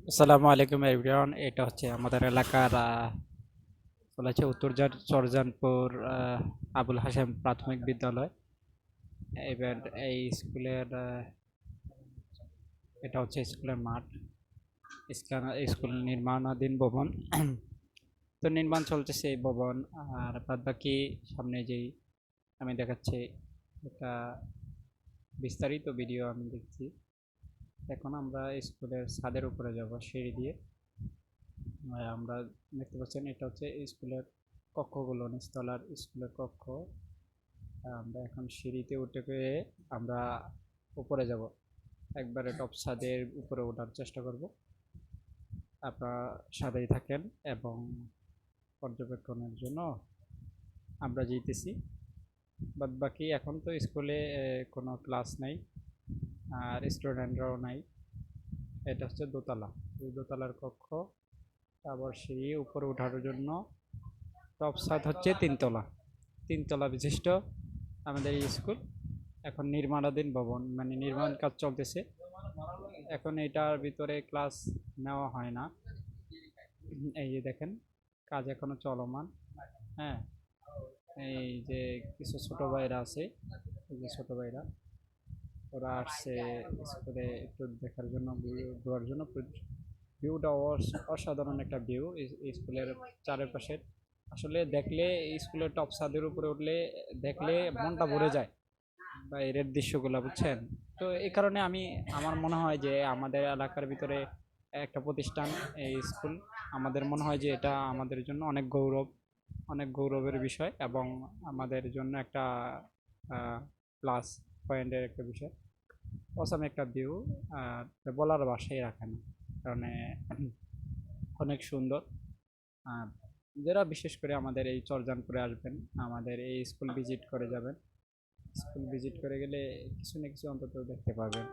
আসসালামু আলাইকুম এভরিওয়ান। এটা হচ্ছে আমাদের এলাকার বলা হচ্ছে উত্তর চরজানপুর আবুল হাশেম প্রাথমিক বিদ্যালয়। এবার এই স্কুলের এটা হচ্ছে স্কুলের মাঠ। স্কুল নির্মাণাধীন ভবন। তো নির্মাণ চলতেছে এই ভবন। আর বাদ বাকি সামনে যেই আমি দেখাচ্ছি একটা বিস্তারিত ভিডিও আমি দেখছি। এখন আমরা স্কুলের ছাদের উপরে যাব সিঁড়ি দিয়ে। আমরা দেখতে পাচ্ছেন এটা হচ্ছে স্কুলের কক্ষগুলো, নিচতলার স্কুলের কক্ষ। আমরা এখন সিঁড়িতে উঠে পেয়ে আমরা উপরে যাব, একবারে টপ ছাদের উপরে ওঠার চেষ্টা করব। আপনারা সাথেই থাকেন এবং পর্যবেক্ষণের জন্য আমরা যেতেছি। বাদ বাকি এখন তো স্কুলে কোনো ক্লাস নেই আর স্টুডেন্টরাও নাই। এটা হচ্ছে দোতলা, এই দোতলার কক্ষ। আবার সিঁড়ি উপরে ওঠার জন্য টপ ছাদ হচ্ছে তিনতলা, তিনতলা বিশিষ্ট আমাদের এই স্কুল। এখন নির্মাণাধীন ভবন, মানে নির্মাণ কাজ চলতেছে। এখন এটার ভিতরে ক্লাস নেওয়া হয় না। এই যে দেখেন, কাজ এখনো চলমান। হ্যাঁ, এই যে কিছু ছোট ভাইরা আছে, এই যে ছোট ভাইরা ওরা আসছে স্কুলে একটু দেখার জন্য, ঘোরার জন্য। ভিউটা অসাধারণ একটা ভিউ স্কুলের চারপাশের। আসলে দেখলে স্কুলের টপ ছাদের উপরে উঠলে দেখলে মনটা ভরে যায় বাইরের দৃশ্যগুলো, বুঝছেন? তো এই কারণে আমার মনে হয় যে আমাদের এলাকার ভিতরে একটা প্রতিষ্ঠান, এই স্কুল, আমাদের মনে হয় যে এটা আমাদের জন্য অনেক অনেক গৌরবের বিষয় এবং আমাদের জন্য একটা প্লাস পয়েন্টের একটা বিষয়। অসাম একটা ভিউ, বলার ভাষাই রাখে না, কারণ অনেক সুন্দর। আর যারা বিশেষ করে আমাদের এই চরজানপুরে আসবেন, আমাদের এই স্কুল ভিজিট করে যাবেন। স্কুল ভিজিট করে গেলে কিছু না কিছু অন্তত দেখতে পাবেন।